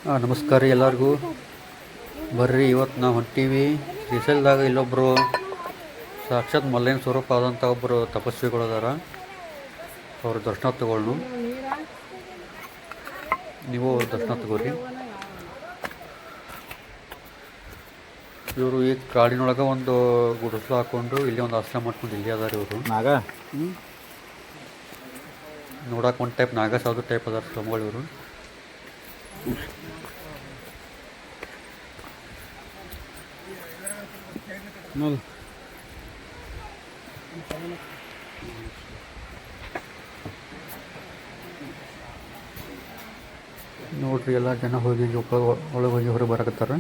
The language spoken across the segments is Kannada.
ನಮಸ್ಕಾರ ರೀ ಎಲ್ಲರಿಗೂ. ಬರ್ರಿ, ಇವತ್ತು ನಾವು ಹೊಂಟೀವಿ ಶ್ರೀಶೈಲದಾಗ. ಇಲ್ಲೊಬ್ಬರು ಸಾಕ್ಷಾತ್ ಮಲ್ಲೇನ ಸ್ವರೂಪ ಆದಂಥ ಒಬ್ಬರು ತಪಸ್ವಿಗಳದಾರ. ಅವ್ರ ದರ್ಶನ ತಗೊಳ್ಳು. ನೀವು ದರ್ಶನ ತಗೋರಿ. ಇವರು ಈ ಕಾಡಿನೊಳಗೆ ಒಂದು ಗುಡಿಸಲು ಹಾಕ್ಕೊಂಡು ಇಲ್ಲಿ ಒಂದು ಆಶ್ರಮ ಮಾಡ್ಕೊಂಡು ಇಲ್ಲಿ ಅದಾರ ಇವರು. ನಾಗ ನೋಡಕ್ಕೆ ಒಂದು ಟೈಪ್ ನಾಗ ಸಾಧು ಟೈಪ್ ಅದಾರ ಸ್ವಾಮಿಗಳು ಇವರು. ನೋಡ್ರಿ, ಎಲ್ಲ ಜನ ಹೋಗಿ ಒಳಗೆ ಹೋಗಿ ಹೊರಗೆ ಬರಕತ್ತಾರ.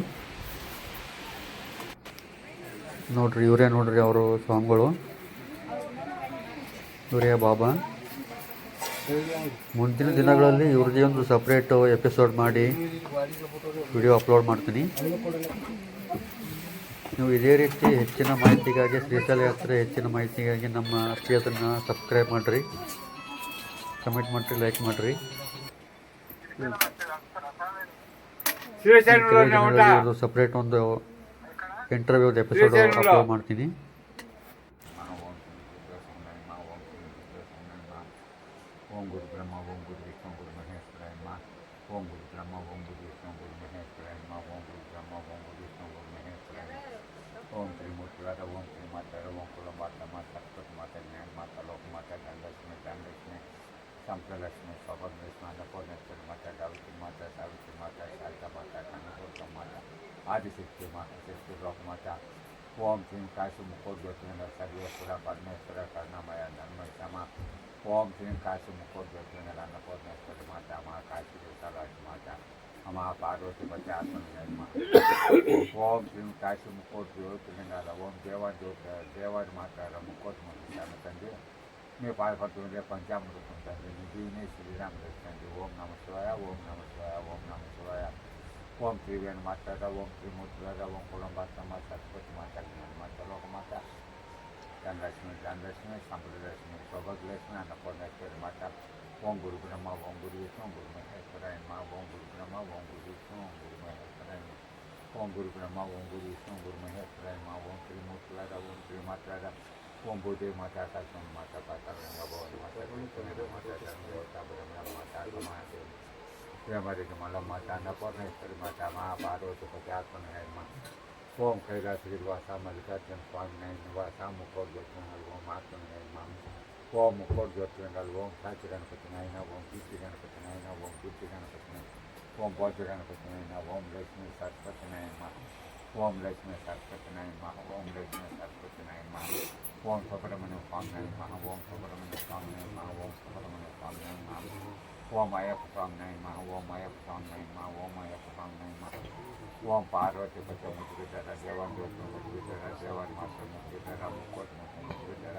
ನೋಡ್ರಿ, ಇವರೇ ನೋಡ್ರಿ ಅವರು ಸ್ವಾಮಿಗಳು. ಇವರೇ ಬಾಬಾ. ಮುಂದಿನ ದಿನಗಳಲ್ಲಿ ಇವ್ರದ್ದೇ ಒಂದು ಸಪ್ರೇಟ್ ಎಪಿಸೋಡ್ ಮಾಡಿ ವಿಡಿಯೋ ಅಪ್ಲೋಡ್ ಮಾಡ್ತೀನಿ. ನೀವು ಇದೇ ರೀತಿ ಹೆಚ್ಚಿನ ಮಾಹಿತಿಗಾಗಿ, ಶ್ರೀಶೈಲ ಯಾತ್ರೆ ಹೆಚ್ಚಿನ ಮಾಹಿತಿಗಾಗಿ ನಮ್ಮ ಪೇಜನ್ನು ಸಬ್ಸ್ಕ್ರೈಬ್ ಮಾಡಿರಿ, ಕಮೆಂಟ್ ಮಾಡಿರಿ, ಲೈಕ್ ಮಾಡಿರಿ. ಸಪ್ರೇಟ್ ಒಂದು ಇಂಟರ್ವ್ಯೂದ ಎಪಿಸೋಡ್ ಅಪ್ಲೋಡ್ ಮಾಡ್ತೀನಿ. ಓಂ ಗುರು ಬ್ರಹ್ಮ ಓಂ ಗುರು ವಿಷ್ಣು ಗುರು ಮಹೇಶ್ವರಾಯ ನಮಃ. ಓಂ ಗುರು ಬ್ರಹ್ಮ ಓಂ ಗುರು ವಿಷ್ಣು ಗುರು ಮಹೇಶ್ವರಾಯ ನಮಃ. ಓಂ ಗುರು ಬ್ರಹ್ಮ ಓಂ ಗುರು ವಿಷ್ಣು ಗುರು ಮಹೇಶ್ವರಾಯ ನಮಃ. ಓಂ ತ್ರಿಮೂರ್ತಿವಾದ ಓಂ ಶ್ರೀಮಾತಾರ ಓಂ ಕುಲಮಾತಮ್ಮ ಸರಸ್ವತಿ ಮಾತಾ ಜ್ಞಾನ ಮಾತಾ ಲೋಕಮಾತಾ ಧನಲಕ್ಷ್ಮಿ ಸಂಪ್ರಲಕ್ಷ್ಮಿ ಸೌಭಾಗ್ಯಲಕ್ಷ್ಮಿ ಅನ್ನಪೂರ್ಣೇಶ್ವರಿ ಮಾತಾ ಗಾಯತ್ರಿ ಮಾತಾ ಸಾವಿತ್ರಿ ಮಾತಾ ಶಾರದಾ ಮಾತಾ ಕನಕದುರ್ಗ ಮಾತಾ ಆದಿಶಕ್ತಿ ಮಾತಾ ಶಕ್ತಿ ಲೋಕಮಾತಾ. ಓಂ ಶ್ರೀ ಕಾಶಿ ಮುಖೋದ್ಯೋತಿನ ಸರ್ವೇಶ್ವರ ಪರಮೇಶ್ವರ ಕರುಣಾಮಯ ಧನ್ಮಯ ಕ್ಷಮ. ಓಂ ಶ್ರೀ ಕಾಶಿ ಮುಖೋದ್ಯೋತಿನ ಅನ್ನಪೂರ್ಣೇಶ್ವರಿ ಮಾತಾ ಮಾ ಕಾಶಿ ವಿಶಾಲಾಕ್ಷಿ ಮಾತಾ ಅಮ್ಮ ಪಾರ್ವತಿ ಪತಿ ಆತ್ಮ. ಓಂ ಶ್ರೀ ಕಾಶಿ ಮುಖೋದ್ಯೋತಿನ ಓಂ ದೇವಾಡಿ ಮಾತಾಡ ಮುಖೋದ್ಮೂರ್ತಿ ತಂದೆ ನೀವು ಪಾಲ್ಪಟ್ಟು ಪಂಚಾಮೃತ ತಂದೆ ನಿಧೀನೇ ಶ್ರೀರಾಮ ತಂದೆ. ಓಂ ನಮ ಶಿವಾಯ ಓಂ ನಮ ಶಿವಾಯ ಓಂ ನಮ ಶಿವಾಯ. ಓಂ ಶ್ರೀ ವೇಣು ಮಾತಾಡ ಓಂ ಶ್ರೀ ಮೂರ್ತಿವಾದ ಓಂ ಕುಲಂಬಾತಮ್ಮ ಸರಸ್ವತಿ ಮಾತಾ ಜ್ಞಾನ ಮಾತಾ ಲೋಕಮಾತಾ ಧನಲಕ್ಷ್ಮಿ ಸಂಪ್ರಲಕ್ಷ್ಮಿ ಸೌಭಾಗ್ಯಲಕ್ಷ್ಮಿ ಅನ್ನಪೂರ್ಣೇಶ್ವರಿ ಮಾತಾ. ಓಂ ಗುರು ಬ್ರಹ್ಮ ಓಂ ಗುರು ವಿಷ್ಣು ಗುರು ಮಹೇಶ್ವರಾಯ ನಮಃ. ಓಂ ಗುರು ಬ್ರಹ್ಮ ಓಂ ಗುರು ವಿಷ್ಣು ಗುರು ಮಹೇಶ್ವರಾಯ ನಮಃ. ಓಂ ಗುರು ಬ್ರಹ್ಮ ಓಂ ಗುರು ವಿಷ್ಣು ಗುರು ಮಹೇಶ್ವರಾಯ ನಮಃ. ಓಂ ಶ್ರೀ ಮೂರ್ತಿವಾದ ಓಂ ಶ್ರೀ ಮಾತಾಡ ಓಂ ಭೂದೇವಿ ಮಾತಾ ಸರಸ್ವತಿ ಮಾತಾ ಪಾತಾಳಗಂಗಾ ಭವಾನಿ ಮಾತಾ ಮಾತಾ ಮಹಾದೇವಿ ಪ್ರೇಮರಿಗೆ ಮಲ ಮಾತಾ ಅನ್ನಪೂರ್ಣೇಶ್ವರಿ ಮಾತಾ ಮಹಾಪಾರ್ವತಿ ಪತಿ ಆತ್ಮನಾಯ ನಮಃ. ಓಂ ಕೈಲಾಸ ಗಿರಿವಾಸ ಮಲ್ಲಿಕಾರ್ಜುನ ಸ್ವಾಮಿ ನಿವಾಸ ಮುಖೋದ್ಯೋತಿನಲ್ ಓಂ ಆತ್ಮನಾಯ ನಮಃ. ಓಂ ಮುಖೋದ್ಯೋತಿನಲ್ ಓಂ ಸಾಚಿ ಗಣಪತಿ ನಾಯನ ಓಂ ಕೀರ್ತಿ ಗಣಪತಿ ನಾಯನ ಓಂ ಕೀರ್ತಿ ಗಣಪತಿ ನಾಯನ ಓಂ ಭೋಜ ಗಣಪತಿ ನಾಯನ ಓಂ ಲಕ್ಷ್ಮೀ ಸರಸ್ವತಿ ನಾಯ ನಮಃ. ಓಂ ಲಕ್ಷ್ಮೀ ಸರಸ್ವತಿ ನಾಯ ನಮಃ. ಓಂ ಲಕ್ಷ್ಮೀ ಸರಸ್ವತಿ ನಾಯ ನಮಃ. ಓಂ ಸುಬ್ರಹ್ಮಣ್ಯ ಸ್ವಾಮಿ ನಾಯ ನಮಃ. ಓಂ ಸುಬ್ರಹ್ಮಣ್ಯ ಸ್ವಾಮಿ ನಾಯ ನಮಃ. ಓಂ ಸುಬ್ರಹ್ಮಣ್ಯ ಸ್ವಾಮಿ ನಾಯ ನಮಃ. ಓಂ ಅಯ್ಯಪ್ಪ ಸ್ವಾಮಿ ನಾಯ ನಮಃ. ಓಂ ಅಯ್ಯಪ್ಪ ಸ್ವಾಮಿ ನಾಯ ನಮಃ. ಓಂ ಅಯ್ಯಪ್ಪ ಸ್ವಾಮಿ ನಾಯ ನಮಃ. ಓಂ ಪಾರ್ವತಿ ಪತಿ ಮುಗಿದಾರ ದೇವಾಂಜೋತಿ ಮುಗಿದಾರ ದೇವಾನ್ ಮಾತ್ರ ಮುಗಿದಾರ ಮುಕ್ಕೋಟಿ ಮುಗಿದಾರ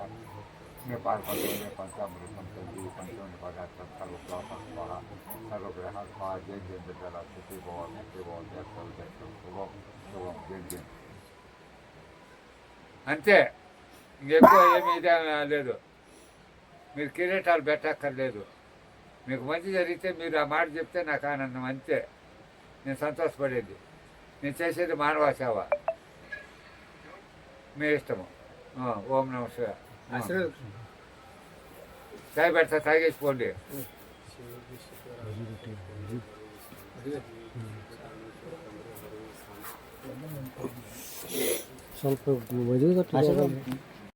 ನೀವು ಪಾಲ್ಪಟ್ಟು ಪಂಚಾಮೃತ ತಂದಿ ಪಂಚಮಿ ಪದಾರ್ಥ ಸರ್ವಪ್ಲಾಪ ಸ್ವಾಹ ಸರ್ವಗ್ರಹ ಸ್ವಾಹ ಜೈನ್ ಜೈನ್ ಬಿದ್ದಾರ ಸ್ಥಿತಿ ಭವ ಮುಕ್ತಿ ಭವ ದೇಶ ಶುಭಂ శుభం జై. అంతే, ఇంకెక్కువ ఏమీ ఇది లేదు. మీరు కిరీటాలు పెట్టక్కర్లేదు. మీకు మంచి జరిగితే మీరు ఆ మాట చెప్తే నాకు ఆనందం, అంతే. నేను సంతోషపడేది. నేను చేసేది మానవ సేవ. మీ ఇష్టము. ఓం నమ శివాయ. చాయ్ పెడతా, తాగేసిపోండి. ಸ್ವಲ್ಪ